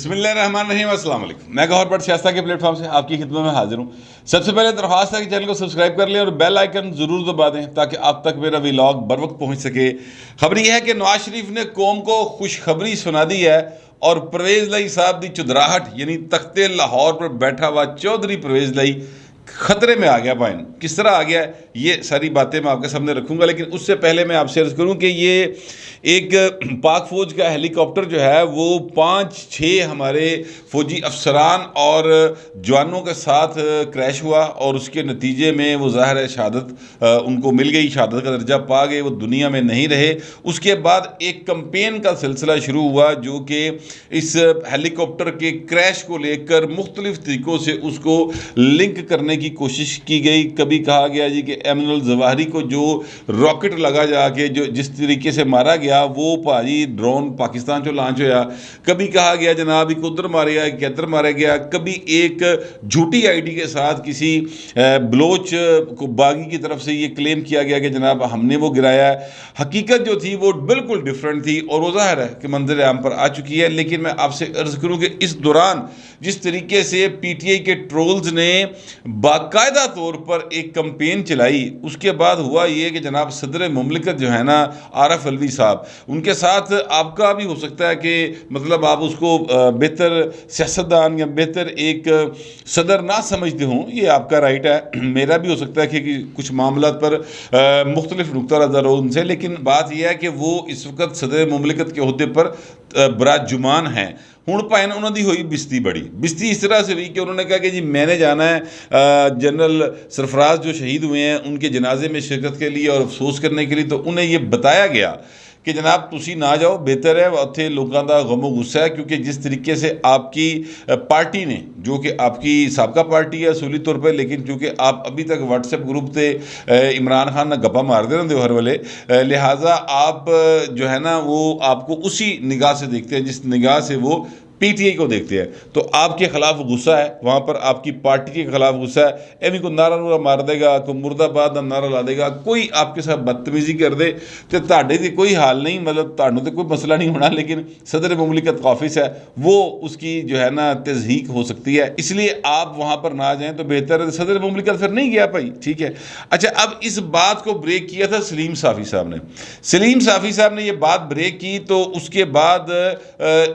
بسم اللہ الرحمن الرحیم۔ السلام علیکم، میں گوہر بٹ شائستہ کے پلیٹ فارم سے آپ کی خدمت میں حاضر ہوں۔ سب سے پہلے درخواست ہے کہ چینل کو سبسکرائب کر لیں اور بیل آئیکن ضرور دبا دیں تاکہ آپ تک میرا ویلاگ بر وقت پہنچ سکے۔ خبر یہ ہے کہ نواز شریف نے قوم کو خوشخبری سنا دی ہے اور پرویز لائی صاحب دی چودراہٹ یعنی تخت لاہور پر بیٹھا ہوا چودھری پرویز لائی خطرے میں آ گیا بائن۔ کس طرح آ گیا ہے یہ ساری باتیں میں آپ کے سامنے رکھوں گا، لیکن اس سے پہلے میں آپ سے عرض کروں کہ یہ ایک پاک فوج کا ہیلی کاپٹر جو ہے وہ 5-6 ہمارے فوجی افسران اور جوانوں کے ساتھ کریش ہوا اور اس کے نتیجے میں وہ ظاہر ہے شہادت ان کو مل گئی، شہادت کا درجہ پا گئے، وہ دنیا میں نہیں رہے۔ اس کے بعد ایک کمپین کا سلسلہ شروع ہوا جو کہ اس ہیلی کاپٹر کے کریش کو لے کر مختلف طریقوں سے اس کو لنک کرنے کی کوشش کی گئی۔ کبھی کہا گیا جی کہ ایمن الظواہری کو جو راکٹ لگا جا کے جو جس طریقے سے مارا گیا وہ پاجی ڈرون پاکستان جو لانچ ہویا، کبھی کہا گیا جناب ایک ادھر مارے گیا ایک ادھر مارا گیا، کبھی ایک جھوٹی آئی ڈی کے ساتھ کسی بلوچ کو باغی کی طرف سے یہ کلیم کیا گیا کہ جناب ہم نے وہ گرایا ہے۔ حقیقت جو تھی وہ بالکل ڈیفرنٹ تھی اور وہ ظاہر ہے کہ منظر عام پر آ چکی ہے۔ لیکن میں آپ سے عرض کروں کہ اس دوران جس طریقے سے پی ٹی آئی کے ٹرولز نے باقاعدہ طور پر ایک کمپین چلائی، اس کے بعد ہوا یہ کہ جناب صدر مملکت جو ہے نا عارف علوی صاحب، ان کے ساتھ آپ کا بھی ہو سکتا ہے کہ مطلب آپ اس کو بہتر سیاستدان یا بہتر ایک صدر نہ سمجھتے ہوں، یہ آپ کا رائٹ ہے، میرا بھی ہو سکتا ہے کہ کچھ معاملات پر مختلف نقطہ نظر ہو ان سے، لیکن بات یہ ہے کہ وہ اس وقت صدر مملکت کے عہدے پر براجمان ہیں۔ ہوں پائن انہوں دی ہوئی بستی بڑی بستی اس طرح سے ہوئی کہ انہوں نے کہا کہ جی میں نے جانا ہے جنرل سرفراز جو شہید ہوئے ہیں ان کے جنازے میں شرکت کے لیے اور افسوس کرنے کے لیے، تو انہیں یہ بتایا گیا کہ جناب تسی نہ جاؤ، بہتر ہے اتھے لوگوں کا غم و غصہ ہے، کیونکہ جس طریقے سے آپ کی پارٹی نے، جو کہ آپ کی سابقہ پارٹی ہے اصولی طور پہ، لیکن چونکہ آپ ابھی تک واٹس ایپ گروپ تے عمران خان نہ گپا مار دے رہے ہر ویلے، لہٰذا آپ جو ہے نا وہ آپ کو اسی نگاہ سے دیکھتے ہیں جس نگاہ سے وہ پی ٹی آئی کو دیکھتے ہیں، تو آپ کے خلاف غصہ ہے، وہاں پر آپ کی پارٹی کے خلاف غصہ ہے، ایویں کو نعرہ نورہ مار دے گا، کوئی مرد آباد کا نعرہ لا دے گا، کوئی آپ کے ساتھ بدتمیزی کر دے تو تہاڈے دی کوئی حال نہیں، مطلب تہاڈوں تے کوئی مسئلہ نہیں ہونا، لیکن صدر مملکت کا آفس ہے وہ اس کی جو ہے نا تضحیق ہو سکتی ہے، اس لیے آپ وہاں پر نہ جائیں تو بہتر ہے۔ صدر مملکت پھر نہیں گیا بھائی، ٹھیک ہے۔ اچھا، اب اس بات کو بریک کیا تھا سلیم صافی صاحب نے، سلیم صافی صاحب نے یہ بات بریک کی تو اس کے بعد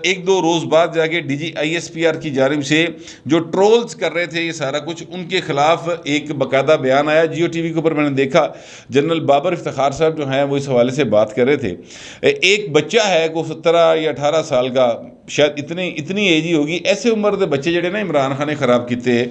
1-2 روز بعد جا کے D G I S P R کی جانب سے جو ٹرولز کر رہے تھے یہ سارا کچھ، ان کے خلاف ایک باقاعدہ بیان آیا جیو ٹی وی کے اوپر۔ میں نے دیکھا جنرل بابر افتخار صاحب جو ہیں وہ اس حوالے سے بات کر رہے تھے۔ ایک بچہ ہے وہ 17 یا 18 سال کا، شاید اتنی ایج ہی ہوگی، ایسے عمر دے بچے جڑے نا عمران خان نے خراب کیتے،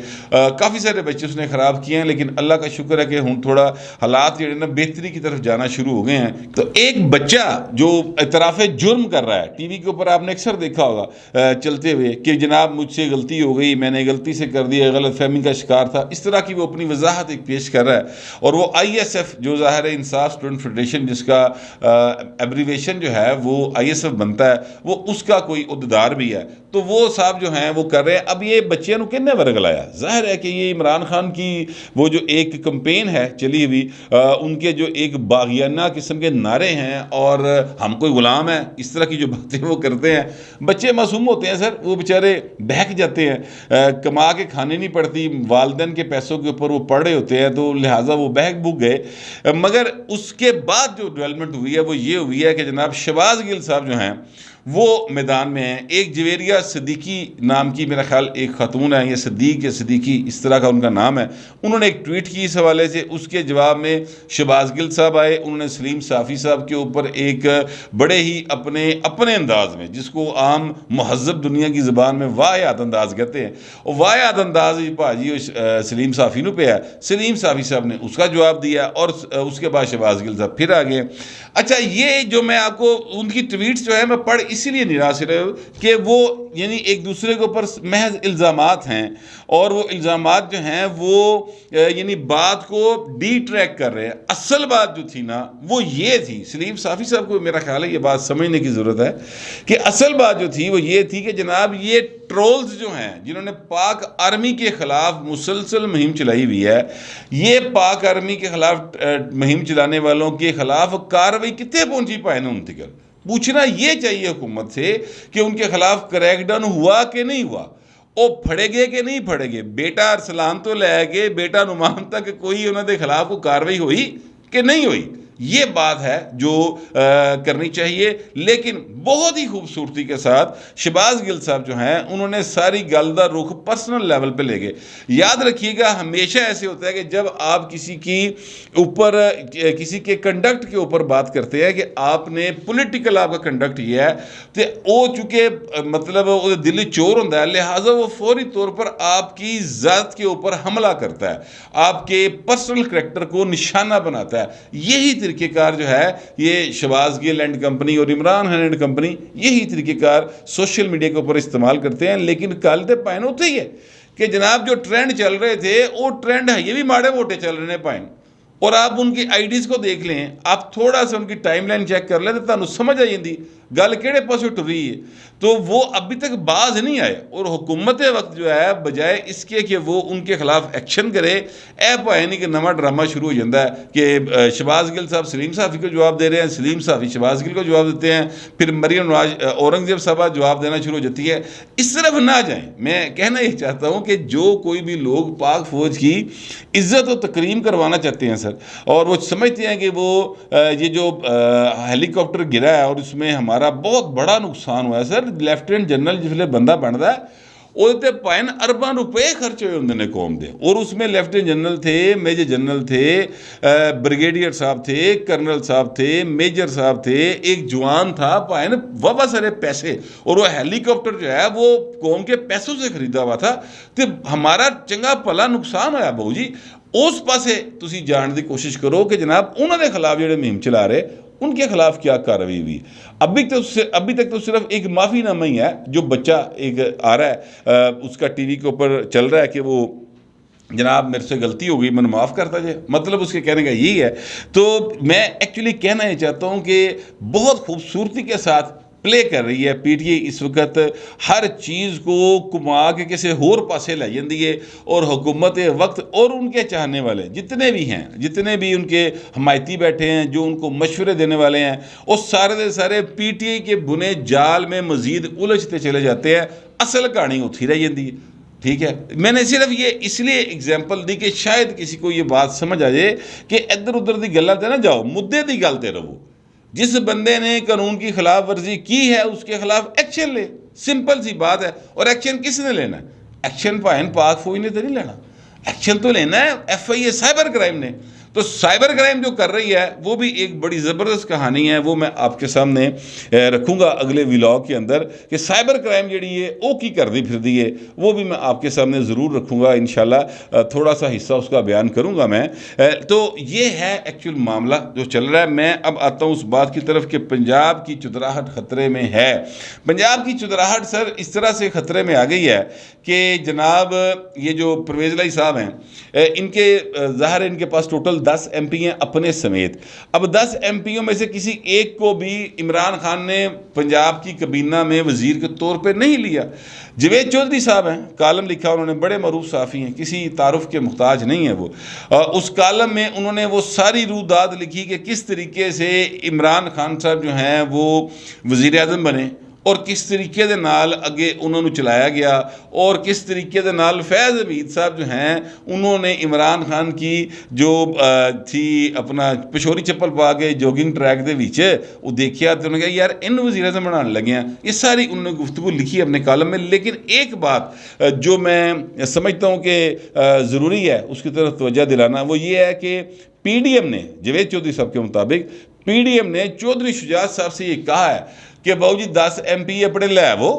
کافی سارے بچے اس نے خراب کیے ہیں، لیکن اللہ کا شکر ہے کہ ہوں تھوڑا حالات جڑے نا بہتری کی طرف جانا شروع ہو گئے ہیں۔ تو ایک بچہ جو اعتراف جرم کر رہا ہے، ٹی وی کے اوپر آپ نے اکثر دیکھا ہوگا چلتے ہوئے کہ جناب مجھ سے غلطی ہو گئی، میں نے غلطی سے کر دی، غلط فہمی کا شکار تھا، اس طرح کی وہ اپنی وضاحت ایک پیش کر رہا ہے، اور وہ آئی ایس ایف جو ظاہر ہے انصاف اسٹوڈنٹ فیڈریشن جس کا ایبریویشن جو ہے وہ آئی ایس ایف بنتا ہے، وہ اس کا کوئی عہدیدار بھی ہے، تو وہ صاحب جو ہیں وہ کر رہے ہیں۔ اب یہ بچے نو کنے ورگلایا، ظاہر ہے کہ یہ عمران خان کی وہ جو ایک کمپین ہے چلی ہوئی، ان کے جو ایک باغیانہ قسم کے نعرے ہیں اور ہم کوئی غلام ہیں، اس طرح کی جو باتیں وہ کرتے ہیں، بچے معصوم ہوتے ہیں سر، وہ بیچارے بہک جاتے ہیں، کما کے کھانے نہیں پڑتی، والدین کے پیسوں کے اوپر وہ پڑ رہے ہوتے ہیں، تو لہٰذا وہ بہک بھوک گئے۔ مگر اس کے بعد جو ڈیولپمنٹ ہوئی ہے وہ یہ ہوئی ہے کہ جناب شہباز گل صاحب جو ہیں وہ میدان میں ہیں۔ ایک جویریہ صدیقی نام کی میرا خیال ایک خاتون ہے، یہ صدیق یا صدیقی اس طرح کا ان کا نام ہے، انہوں نے ایک ٹویٹ کی اس حوالے سے، اس کے جواب میں شہباز گل صاحب آئے، انہوں نے سلیم صافی صاحب کے اوپر ایک بڑے ہی اپنے انداز میں، جس کو عام مہذب دنیا کی زبان میں واحد انداز کہتے ہیں، اور واحد انداز بھاجی سلیم صافی نو پہ ہے، سلیم صافی صاحب نے اس کا جواب دیا اور اس کے بعد شہباز گل صاحب پھر آگے۔ اچھا، یہ جو میں آپ کو ان کی ٹویٹس جو ہے میں پڑھ اسی لیے نہیں رہا صرف کہ وہ یعنی ایک دوسرے کے اوپر محض الزامات ہیں، اور وہ الزامات جو ہیں وہ یعنی بات کو ڈی ٹریک کر رہے ہیں۔ اصل بات جو تھی نا وہ یہ تھی، سلیم صافی صاحب کو میرا خیال ہے یہ بات سمجھنے کی ضرورت ہے کہ اصل بات جو تھی وہ یہ تھی کہ جناب یہ ٹرولز جو ہیں جنہوں نے پاک آرمی کے خلاف مسلسل مہم چلائی ہوئی ہے، یہ پاک آرمی کے خلاف مہم چلانے والوں کے خلاف کارروائی کتنے پہنچی پائے نا ان تک، پوچھنا یہ چاہیے حکومت سے کہ ان کے خلاف کریک ڈاؤن ہوا کہ نہیں ہوا، وہ پھڑے گے کہ نہیں پھڑے گے، بیٹا ارسلان تو لے گے، بیٹا نعمان تک کوئی انہوں نے خلاف کو کاروائی ہوئی کہ نہیں ہوئی، یہ بات ہے جو کرنی چاہیے۔ لیکن بہت ہی خوبصورتی کے ساتھ شہباز گل صاحب جو ہیں انہوں نے ساری گل دا رخ پرسنل لیول پہ لے گئے۔ یاد رکھیے گا ہمیشہ ایسے ہوتا ہے کہ جب آپ کسی کے کنڈکٹ کے اوپر بات کرتے ہیں کہ آپ نے پولیٹیکل آپ کا کنڈکٹ یہ ہے تو وہ چونکہ مطلب وہ دلی چور ہوتا ہے، لہٰذا وہ فوری طور پر آپ کی ذات کے اوپر حملہ کرتا ہے، آپ کے پرسنل کریکٹر کو نشانہ بناتا ہے۔ یہی طریقہ کار جو ہے یہ شہباز گل اینڈ کمپنی اور عمران خان اینڈ کمپنی یہی طریقہ کار سوشل میڈیا کے اوپر استعمال کرتے ہیں۔ لیکن کل تے پائن ہوتے ہی ہے کہ جناب جو ٹرینڈ چل رہے تھے وہ ٹرینڈ ہے، یہ بھی ماڑے موٹے چل رہے ہیں پائن، اور آپ ان کی آئی ڈیز کو دیکھ لیں، آپ تھوڑا سا ان کی ٹائم لائن چیک کر لیں تو تمہیں سمجھ آ جاتی گل کہڑے پاسوں ٹر رہی ہے۔ تو وہ ابھی تک باز نہیں آئے، اور حکومت وقت جو ہے بجائے اس کے کہ وہ ان کے خلاف ایکشن کرے، اے پائے نہیں کہ نواں ڈرامہ شروع ہو جاتا ہے کہ شہباز گل صاحب سلیم صافی کو جواب دے رہے ہیں، سلیم صافی شہباز گل کو جواب دیتے ہیں، پھر مریم نواز اورنگزیب صاحبہ جواب دینا شروع ہو جاتی ہے۔ اس طرف نہ جائیں۔ میں کہنا یہ چاہتا ہوں کہ جو کوئی بھی لوگ پاک فوج کی عزت و تکریم کروانا چاہتے ہیں سر، اور وہ سمجھتے ہیں کہ وہ یہ جو ہیلی کاپٹر گرا ہے اور اس میں ہمارا بہت بڑا نقصان ہوا ہے سر، لیفٹیننٹ جنرل جسے بندہ بنتا ہے وہ پائن ارباں روپے خرچ ہوئے ہوں نے قوم دے، اور اس میں لیفٹیننٹ جنرل تھے، میجر جنرل تھے، بریگیڈیئر صاحب تھے، کرنل صاحب تھے، میجر صاحب تھے، ایک جوان تھا پائن وابا سارے پیسے، اور وہ ہیلی کاپٹر جو ہے وہ قوم کے پیسوں سے خریدا ہوا تھا، تو ہمارا چنگا پلا نقصان ہویا بہو جی۔ اس پاسے تسی جان دی کوشش کرو کہ جناب انہوں نے خلاف جڑے مہم چلا رہے ان کے خلاف کیا کارروائی ہوئی۔ ابھی تک تو صرف ایک معافی نامہ ہی ہے جو بچہ ایک آ رہا ہے اس کا ٹی وی کے اوپر چل رہا ہے کہ وہ جناب میرے سے غلطی ہو گئی میں معاف کرتا جائے، مطلب اس کے کہنے کا یہی ہے۔ تو میں ایکچولی کہنا یہ چاہتا ہوں کہ بہت خوبصورتی کے ساتھ پلے کر رہی ہے پی ٹی آئی اس وقت، ہر چیز کو کما کے کسی اور پاسے لے جاتی ہے، اور حکومت وقت اور ان کے چاہنے والے جتنے بھی ہیں، جتنے بھی ان کے حمایتی بیٹھے ہیں جو ان کو مشورے دینے والے ہیں، وہ سارے دے سارے پی ٹی آئی کے بنے جال میں مزید الجھتے چلے جاتے ہیں، اصل کہانی اتھی رہ جاتی ہے۔ ٹھیک ہے، میں نے صرف یہ اس لیے اگزامپل دی کہ شاید کسی کو یہ بات سمجھ آ جائے کہ ادھر ادھر دی گلاں تے نہ جاؤ، مدے دی گل تے رہو۔ جس بندے نے قانون کی خلاف ورزی کی ہے اس کے خلاف ایکشن لے، سمپل سی بات ہے۔ اور ایکشن کس نے لینا ہے؟ ایکشن پاک فوج نے تو نہیں لینا، ایکشن تو لینا ہے F I A cyber crime نے۔ تو سائبر کرائم جو کر رہی ہے وہ بھی ایک بڑی زبردست کہانی ہے، وہ میں آپ کے سامنے رکھوں گا اگلے ویلاگ کے اندر کہ سائبر کرائم جڑی ہے وہ کی کر دی پھر دی ہے، وہ بھی میں آپ کے سامنے ضرور رکھوں گا انشاءاللہ، تھوڑا سا حصہ اس کا بیان کروں گا میں۔ تو یہ ہے ایکچول معاملہ جو چل رہا ہے۔ میں اب آتا ہوں اس بات کی طرف کہ پنجاب کی چودراہٹ خطرے میں ہے۔ پنجاب کی چودراہٹ سر اس طرح سے خطرے میں آ گئی ہے کہ جناب یہ جو پرویز الہی صاحب ہیں ان کے ظاہر ان کے پاس ٹوٹل 10 ایم پی ہیں اپنے سمیت۔ اب 10 ایم پیوں میں سے کسی ایک کو بھی عمران خان نے پنجاب کی کابینہ میں وزیر کے طور پہ نہیں لیا۔ جوید چودھری صاحب ہیں، کالم لکھا انہوں نے، بڑے معروف صحافی ہیں، کسی تعارف کے محتاج نہیں ہیں وہ۔ اس کالم میں انہوں نے وہ ساری روداد لکھی کہ کس طریقے سے عمران خان صاحب جو ہیں وہ وزیر اعظم بنے، اور کس طریقے دے نال اگے انہوں نے چلایا گیا، اور کس طریقے دے نال فیض حمید صاحب جو ہیں انہوں نے عمران خان کی جو تھی اپنا پشوری چپل پا کے جوگنگ ٹریک دے ویچ وہ دیکھیا تو انہوں نے کہا یار ان وزیر اعظم بنانے لگے ہیں۔ یہ ساری انہوں نے گفتگو لکھی اپنے کالم میں۔ لیکن ایک بات جو میں سمجھتا ہوں کہ ضروری ہے اس کی طرف توجہ دلانا، وہ یہ ہے کہ پی ڈی ایم نے جوید چودھری صاحب کے مطابق پی ڈی ایم نے چودھری شجاعت صاحب سے یہ کہا ہے کہ باؤ جی 10 ایم پی اپنے لے وہ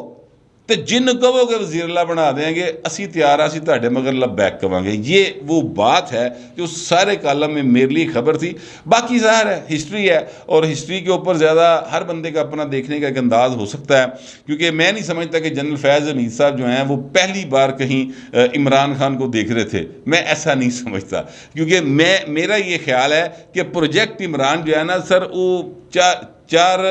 تو جن کہو گے وزیر اللہ بنا دیں گے، اسی تیار اسی تہاڈے مگر لبیک کہاں گے۔ یہ وہ بات ہے جو سارے کالم میں میرے لیے خبر تھی۔ باقی ظاہر ہے ہسٹری ہے، اور ہسٹری کے اوپر زیادہ ہر بندے کا اپنا دیکھنے کا ایک انداز ہو سکتا ہے، کیونکہ میں نہیں سمجھتا کہ جنرل فیض حمید صاحب جو ہیں وہ پہلی بار کہیں عمران خان کو دیکھ رہے تھے، میں ایسا نہیں سمجھتا، کیونکہ میرا یہ خیال ہے کہ پروجیکٹ عمران جو ہے نا سر وہ 4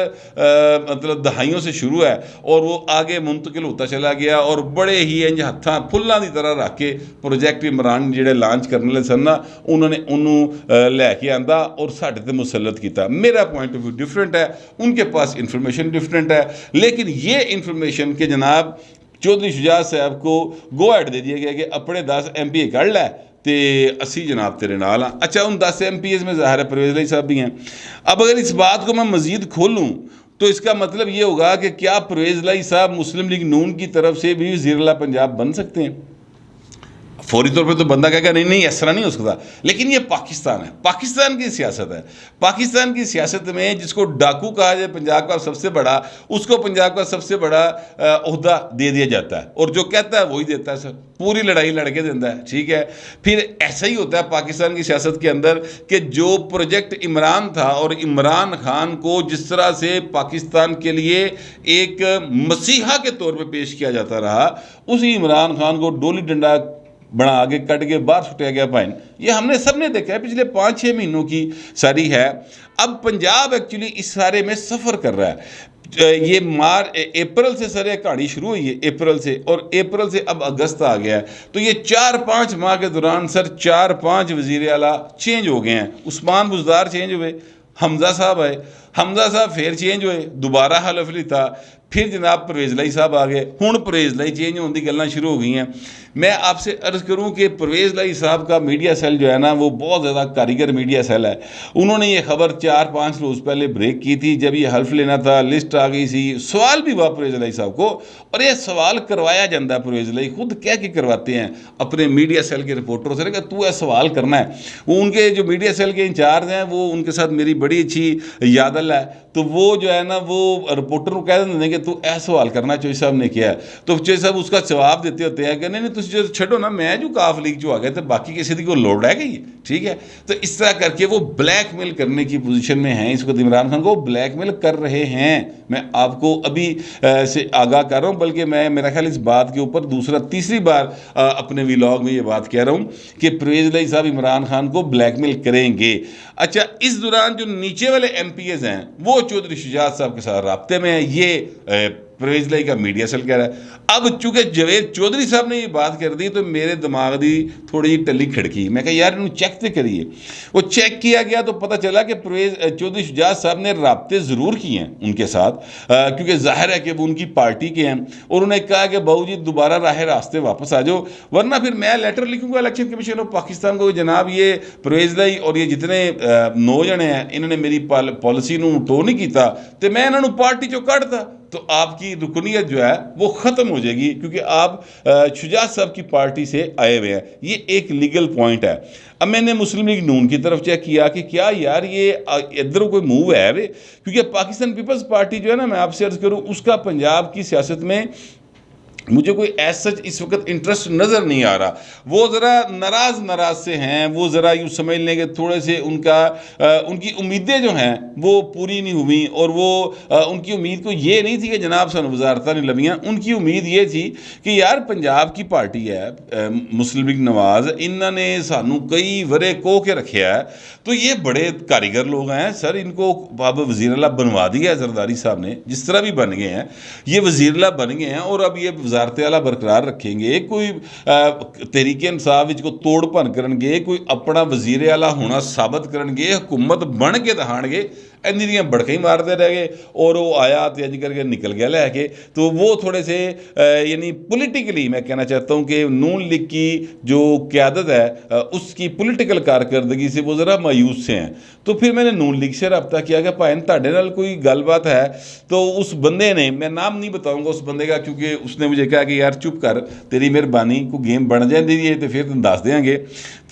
مطلب دہائیوں سے شروع ہے اور وہ آگے منتقل ہوتا چلا گیا اور بڑے ہی انج ہتھاں پھلاں دی طرح رکھ کے پروجیکٹ عمران جڑے لانچ کرنے والے سن نا انہوں نے انہوں لے کے آندا اور ساڈے تے مسلط کیتا. میرا پوائنٹ آف ویو ڈفرینٹ ہے, ان کے پاس انفارمیشن ڈفرینٹ ہے, لیکن یہ انفارمیشن کہ جناب چودھری شجاعت صاحب کو گو ایڈ دے دیا گیا کہ اپنے 10 MP کر لے تے اسی جناب تیرے نال ہاں. اچھا ان 10 MPs میں ظاہر ہے پرویز الہی صاحب بھی ہیں. اب اگر اس بات کو میں مزید کھولوں تو اس کا مطلب یہ ہوگا کہ کیا پرویز الہی صاحب مسلم لیگ نون کی طرف سے بھی وزیر اعلیٰ پنجاب بن سکتے ہیں؟ فوری طور پہ تو بندہ کہے گا نہیں ایسا نہیں ہو سکتا, لیکن یہ پاکستان ہے, پاکستان کی سیاست ہے. پاکستان کی سیاست میں جس کو ڈاکو کہا جائے پنجاب کا سب سے بڑا, اس کو پنجاب کا سب سے بڑا عہدہ دے دیا جاتا ہے اور جو کہتا ہے وہی دیتا ہے. سر پوری لڑائی لڑ کے دیتا ہے, ٹھیک ہے. پھر ایسا ہی ہوتا ہے پاکستان کی سیاست کے اندر کہ جو پروجیکٹ عمران تھا اور عمران خان کو جس طرح سے پاکستان کے لیے ایک مسیحا کے طور پہ پیش کیا جاتا رہا, اسی عمران خان کو ڈولی ڈنڈا بنا آگے کٹ کے باہر چھٹیا گیا پائن. یہ ہم نے سب نے دیکھا ہے, پچھلے 5-6 مہینوں کی ساری ہے. اب پنجاب ایکچولی اس سارے میں سفر کر رہا ہے. یہ اپریل سے سر کہانی شروع ہوئی ہے, اپریل سے, اور اپریل سے اب اگست آ گیا ہے. تو یہ 4-5 ماہ کے دوران سر 4-5 وزیر اعلیٰ چینج ہو گئے ہیں. عثمان بزدار چینج ہوئے, حمزہ صاحب آئے, حمزہ صاحب پھر چینج ہوئے, دوبارہ حلف علی تھا, پھر جناب پرویز الہی صاحب آ گئے, ہن پرویز الہی چینج ہونے کی گلاں شروع ہو گئی ہیں. میں آپ سے عرض کروں کہ پرویز الہی صاحب کا میڈیا سیل جو ہے نا وہ بہت زیادہ کاریگر میڈیا سیل ہے. انہوں نے یہ خبر 4-5 روز پہلے بریک کی تھی, جب یہ حلف لینا تھا لسٹ آ گئی سی, سوال بھی ہوا پرویز الہی صاحب کو, اور یہ سوال کروایا جاتا ہے. پرویز الہی خود کہہ کے کرواتے ہیں اپنے میڈیا سیل کے رپورٹروں سے کہ تو یہ سوال کرنا ہے. وہ ان کے جو میڈیا سیل کے انچارج ہیں وہ ان کے ساتھ میری بڑی اچھی یادل ہے, تو وہ جو ہے نا وہ رپورٹر کو کہہ دیتے ہیں کہ تو اے سوال کرنا چوہدری صاحب نے کیا ہے. تو چوہدری صاحب اس کا جواب دیتے ہوتے ہیں کہ نہیں تسی جو چھڈو نا, میں جو کاف لیگ جو آ گئے تو باقی کسی کو لوڑ رہ گئی, ٹھیک ہے. تو اس طرح کر کے وہ بلیک میل کرنے کی پوزیشن میں ہیں. اس وقت عمران خان کو بلیک میل کر رہے ہیں. میں آپ کو ابھی سے آگاہ کر رہا ہوں, بلکہ میں میرا خیال اس بات کے اوپر تیسری بار اپنے ویلاگ میں یہ بات کہہ رہا ہوں کہ پرویز الہی صاحب عمران خان کو بلیک میل کریں گے. اچھا, اس دوران جو نیچے والے MPs ہیں وہ چودھری شجاعت صاحب کے ساتھ رابطے میں ہیں, یہ پرویز الہی کا میڈیا سیل کہہ رہا ہے. اب چونکہ جاوید چودھری صاحب نے یہ بات کر دی تو میرے دماغ دی تھوڑی جی ٹلی کھڑکی. میں کہا یار انہوں چیک تو کریے. وہ چیک کیا گیا تو پتہ چلا کہ چودھری شجاعت صاحب نے رابطے ضرور کیے ہیں ان کے ساتھ, کیونکہ ظاہر ہے کہ وہ ان کی پارٹی کے ہیں, اور انہوں نے کہا کہ بہو جی دوبارہ راہ راستے واپس آ جاؤ, ورنہ پھر میں لیٹر لکھوں گا الیکشن کمیشن آف پاکستان کو, جناب یہ پرویز الہی اور یہ جتنے 9 جنے ہیں انہوں نے میری پالیسی نو ٹو نہیں کیتا تو میں انہوں نے پارٹی چو کڈتا, تو آپ کی رکنیت جو ہے وہ ختم ہو جائے گی, کیونکہ آپ شجاعت صاحب کی پارٹی سے آئے ہوئے ہیں. یہ ایک لیگل پوائنٹ ہے. اب میں نے مسلم لیگ نون کی طرف چیک کیا کہ کیا یار یہ ادھر کوئی موو ہے وے, کیونکہ پاکستان پیپلز پارٹی جو ہے نا, میں آپ سے عرض کروں اس کا پنجاب کی سیاست میں مجھے کوئی ایس سچ اس وقت انٹرسٹ نظر نہیں آ رہا. وہ ذرا ناراض سے ہیں, وہ ذرا یوں سمجھ لیں کہ تھوڑے سے ان کی امیدیں جو ہیں وہ پوری نہیں ہوئیں, اور وہ ان کی امید کو یہ نہیں تھی کہ جناب سن وزارتہ نہیں لبیاں. ان کی امید یہ تھی کہ یار پنجاب کی پارٹی ہے مسلم لیگ نواز, انہوں نے سانو کئی ورے کو کے رکھیا ہے, تو یہ بڑے کاریگر لوگ ہیں سر, ان کو اب وزیر اعلیٰ بنوا دیا ہے زرداری صاحب نے, جس طرح بھی بن گئے ہیں یہ وزیر اعلیٰ بن گئے ہیں, اور اب یہ وزارت اعلیٰ برقرار رکھیں گے. کوئی تحریک انصاف کو توڑ بھن کرن گے, کوئی اپنا وزیر اعلیٰ ہونا ثابت کرن گے, حکومت بن کے دکھان گے. انہی دیاں بڑکیں ہی مارتے رہ گئے, اور وہ آیا تو اج کر کے نکل گیا لے کے. تو وہ تھوڑے سے یعنی پولیٹیکلی میں کہنا چاہتا ہوں کہ نون لیگ کی جو قیادت ہے اس کی پولیٹیکل کارکردگی سے وہ ذرا مایوس سے ہیں. تو پھر میں نے نون لیگ سے رابطہ کیا کہ بھائی تہاڈے نال کوئی گل بات ہے. تو اس بندے نے, میں نام نہیں بتاؤں گا اس بندے کا کیونکہ اس نے مجھے کہا کہ یار چپ کر, تیری مہربانی, کو گیم بن جاتی ہے تو پھر تم دس دیں گے.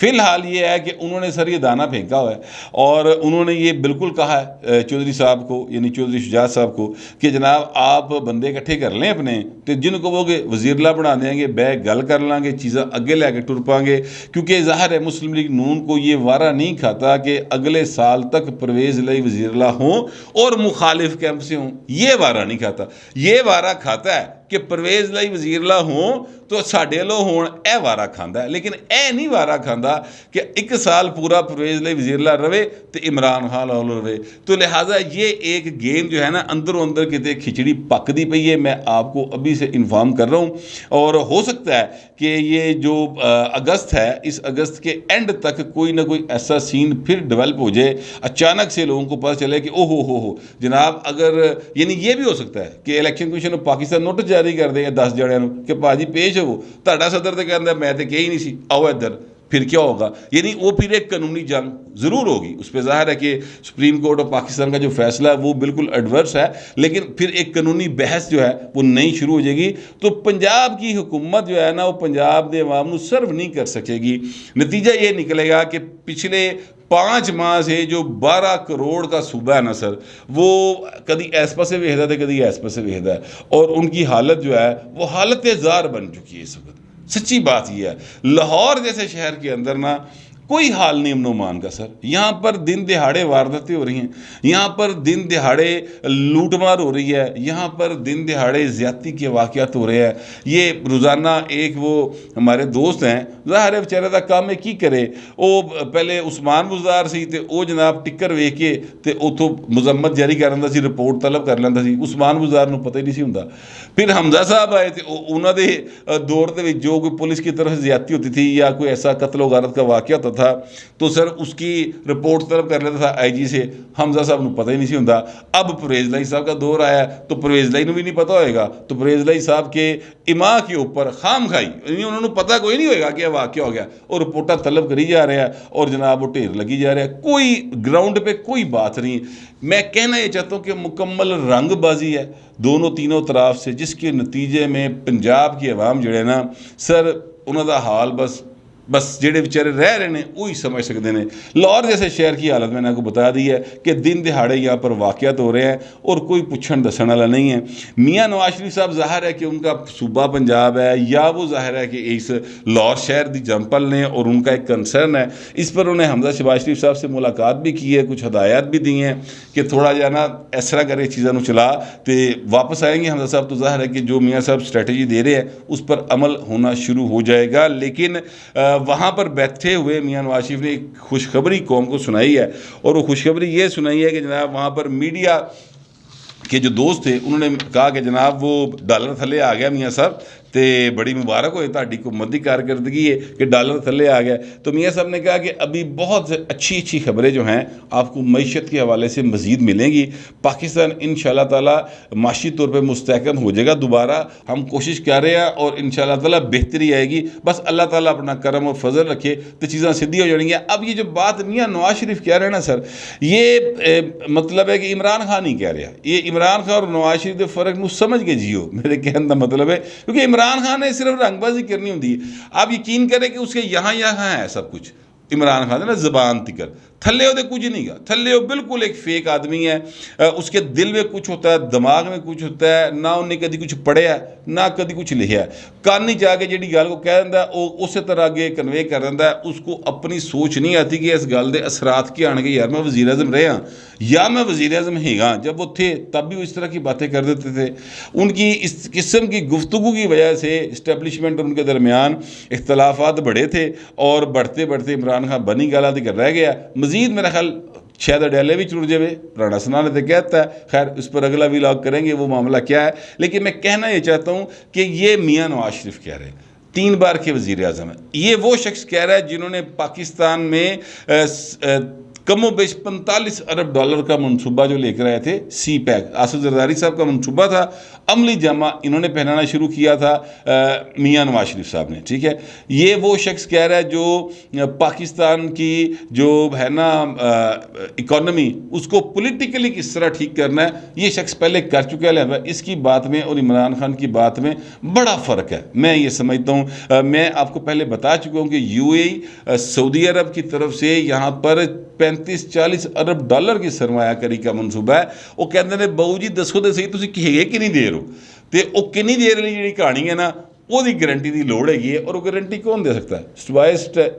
فی الحال یہ ہے کہ انہوں نے سر یہ دانہ پھینکا ہوا ہے, اور انہوں نے یہ بالکل کہا ہے چودھری صاحب کو, یعنی چودھری شجاعت صاحب کو, کہ جناب آپ بندے اکٹھے کر لیں اپنے, تو جن کو وہ وزیر اللہ بنا دیں گے, بہ گل کر لیں گے, چیزیں اگے لے کے ٹر پائیں گے. کیونکہ ظاہر ہے مسلم لیگ نون کو یہ وعدہ نہیں کھاتا کہ اگلے سال تک پرویز الہی وزیر اللہ ہوں اور مخالف کیمپ سے ہوں. یہ وعدہ نہیں کھاتا. یہ وعدہ کھاتا ہے کہ پرویز الہی وزیر اللہ ہوں تو ਸਾਡੇ ਵੱਲੋਂ ਹੁਣ ਇਹ ਵਾਰਾ ਖਾਂਦਾ, ਲੇਕਿਨ ਇਹ ਨਹੀਂ ਵਾਰਾ ਖਾਂਦਾ کہ 1 ਸਾਲ پورا پرویز لائی وزیر اللہ رہے تو عمران خان رہے. تو لہٰذا یہ ایک گیم جو ہے نا اندروں اندر کتے کھچڑی پکتی پئی ہے. میں آپ کو ابھی سے انفارم کر رہا ہوں, اور ہو سکتا ہے کہ یہ جو اگست ہے, اس اگست کے اینڈ تک کوئی نہ کوئی ایسا سین پھر ڈیولپ ہو جائے, اچانک سے لوگوں کو پتہ چلے کہ او ہو جناب, اگر یعنی یہ بھی ہو سکتا ہے کہ election commission of Pakistan notice جاری کر دے 10 جڑیاں کہ پاجی پیش ہو, تہاڈا صدر تو کہندا میں تو کہی نہیں سی, آؤ ادھر, پھر کیا ہوگا؟ یعنی وہ پھر ایک قانونی جنگ ضرور ہوگی. اس پہ ظاہر ہے کہ سپریم کورٹ آف پاکستان کا جو فیصلہ ہے وہ بالکل ایڈورس ہے, لیکن پھر ایک قانونی بحث جو ہے وہ نئی شروع ہو جائے گی. تو پنجاب کی حکومت جو ہے نا وہ پنجاب دے عوام کو سرو نہیں کر سکے گی. نتیجہ یہ نکلے گا کہ پچھلے 5 ماہ سے جو 12 کروڑ کا صوبہ ہے نا سر, وہ کدی ایس پاسے ویخدا ہے کدی ایس پاسے ویخدا ہے, اور ان کی حالت جو ہے وہ حالت زار بن چکی ہے اس وقت. سچی بات یہ ہے, لاہور جیسے شہر کے اندر نا کوئی حال نہیں امن و امان کا سر. یہاں پر دن دہاڑے وارداتیں ہو رہی ہیں, یہاں پر دن دہاڑے لوٹ مار ہو رہی ہے, یہاں پر دن دہاڑے زیادتی کے واقعات ہو رہے ہیں. یہ روزانہ ایک وہ ہمارے دوست ہیں, ظاہر ہے بیچارے دا کام ہے کی کرے, وہ پہلے عثمان بزدار سی تے وہ جناب ٹکر ویکھ کے تے اتوں مذمت جاری کر لینا سی, رپورٹ طلب کر لینا سی. عثمان بزدار نو پتہ ہی نہیں سی ہوندا. پھر حمزہ صاحب آئے تے انہاں دے دور دے وچ جو کوئی پولیس کی طرف زیادتی ہوتی تھی یا کوئی ایسا قتل و غارت کا واقعہ ہوتا تھا تو سر اس کی رپورٹ طلب کر لیتا تھا آئی جی سے. حمزہ صاحب نو پتہ ہی نہیں سی ہوندا. اب پرویز لائی صاحب کا دور آیا تو پرویز لائی نو بھی نہیں پتہ ہوئے گا, تو پرویز لائی صاحب کے اماں کے اوپر خام خائی, یعنی انہوں نے پتہ کوئی نہیں ہوئے گا کہ واقعہ ہو گیا, اور رپورٹیں طلب کری جا رہے ہیں اور جناب وہ ڈھیر لگی جا رہا ہے. کوئی گراؤنڈ پہ کوئی بات نہیں. میں کہنا یہ چاہتا ہوں کہ مکمل رنگ بازی ہے دونوں تینوں طرف سے, جس کے نتیجے میں پنجاب کی عوام جڑے نا سر انہوں دا حال بس جڑے بیچارے رہ رہے ہیں وہی سمجھ سکتے ہیں. لاہور جیسے شہر کی حالت میں نے آپ کو بتا دی ہے کہ دن دہاڑے یہاں پر واقعات ہو رہے ہیں اور کوئی پوچھن دسن والا نہیں ہے. میاں نواز شریف صاحب ظاہر ہے کہ ان کا صوبہ پنجاب ہے, یا وہ ظاہر ہے کہ اس لاہور شہر دی جمپل نے اور ان کا ایک کنسرن ہے. اس پر انہیں حمزہ شہباز شریف صاحب سے ملاقات بھی کی ہے, کچھ ہدایات بھی دی ہیں کہ تھوڑا جا نا اس طرح کرے چیزوں چلا تو واپس آئیں گے حمزہ صاحب. تو ظاہر ہے کہ جو میاں صاحب اسٹریٹجی دے رہے ہیں اس پر عمل ہونا شروع ہو جائے گا. لیکن وہاں پر بیٹھے ہوئے میاں نواز شریف نے ایک خوشخبری قوم کو سنائی ہے, اور وہ خوشخبری یہ سنائی ہے کہ جناب وہاں پر میڈیا کے جو دوست تھے انہوں نے کہا کہ جناب وہ ڈالر تھلے آ گیا میاں صاحب, تے بڑی مبارک ہوئے تہاڈی حکومت دی کارکردگی ہے کہ ڈالر تھلے آ گیا. تو میاں صاحب نے کہا کہ ابھی بہت اچھی خبریں جو ہیں آپ کو معیشت کے حوالے سے مزید ملیں گی. پاکستان انشاءاللہ تعالیٰ معاشی طور پہ مستحکم ہو جائے گا. دوبارہ ہم کوشش کر رہے ہیں اور انشاءاللہ تعالیٰ بہتری آئے گی. بس اللہ تعالیٰ اپنا کرم اور فضل رکھے تو چیزیں سیدھی ہو جائیں گی. اب یہ جو بات میاں نواز شریف کہہ رہے ہیں نا سر, یہ مطلب ہے کہ عمران خان نہیں کہہ رہا. یہ عمران خان اور نواز شریف کے فرق نو سمجھ کے جیو, میرے کہنے کا مطلب ہے, کیونکہ عمران خان نے صرف رنگ بازی کرنی ہوتی ہے. آپ یقین کریں کہ اس کے یہاں ہے سب کچھ. عمران خان ہے نا زبان تکر, تھلے ہوتے کچھ نہیں گا. تھلے وہ بالکل ایک فیک آدمی ہے. اس کے دل میں کچھ ہوتا ہے, دماغ میں کچھ ہوتا ہے, نہ انہیں کدی کچھ پڑھیا ہے نہ کدی کچھ لکھیا ہے. کان نہیں جا کے جیڑی گل کو کہہ دینا ہے وہ اسی طرح آگے کنوے کر دینا ہے. اس کو اپنی سوچ نہیں آتی کہ اس گل دے اثرات کیا آنے گے. یار میں وزیر اعظم رہے ہاں یا میں وزیر اعظم ہی گا, جب وہ تھے تب بھی وہ اس طرح کی باتیں کر دیتے تھے. ان کی اس قسم کی گفتگو کی وجہ سے اسٹیبلشمنٹ اور ان کے درمیان اختلافات بڑھے تھے, اور بڑھتے بڑھتے عمران خان بنی گالا دے کر رہ گیا. مزید میرا خیال شاید ڈیلے بھی چڑ جائے, پرانا سنانے تو کہتا ہے. خیر اس پر اگلا ویلاگ کریں گے وہ معاملہ کیا ہے. لیکن میں کہنا یہ چاہتا ہوں کہ یہ میاں نواز شریف کہہ رہے ہیں 3 بار کے وزیر اعظم ہیں. یہ وہ شخص کہہ رہا ہے جنہوں نے پاکستان میں کم و بیش 45 ارب ڈالر کا منصوبہ جو لے کر آئے تھے. سی پیک آصف زرداری صاحب کا منصوبہ تھا, عملی جامہ انہوں نے پہنانا شروع کیا تھا میاں نواز شریف صاحب نے. ٹھیک ہے, یہ وہ شخص کہہ رہا ہے جو پاکستان کی جو ہے نا اکانومی اس کو پولیٹیکلی کس طرح ٹھیک کرنا ہے, یہ شخص پہلے کر چکا ہے. اس کی بات میں اور عمران خان کی بات میں بڑا فرق ہے, میں یہ سمجھتا ہوں. میں آپ کو پہلے بتا چکا ہوں کہ یو اے سعودی عرب کی طرف سے یہاں پر 35-40 ارب ڈالر کی سرمایہ کاری کا منصوبہ ہے. وہ کہتے ہیں بہو جی دسو تو صحیح تسی کہ نہیں دے رہو, تو وہ کنی دیر لی جی کہانی ہے نا ਉਹਦੀ ਗਾਰੰਟੀ ਦੀ ਲੋੜ ਹੈਗੀ ਹੈ, ਔਰ ਉਹ ਗਾਰੰਟੀ ਕੌਣ ਦੇ ਸਕਦਾ ਹੈ? ਸਟਵਾਇਸ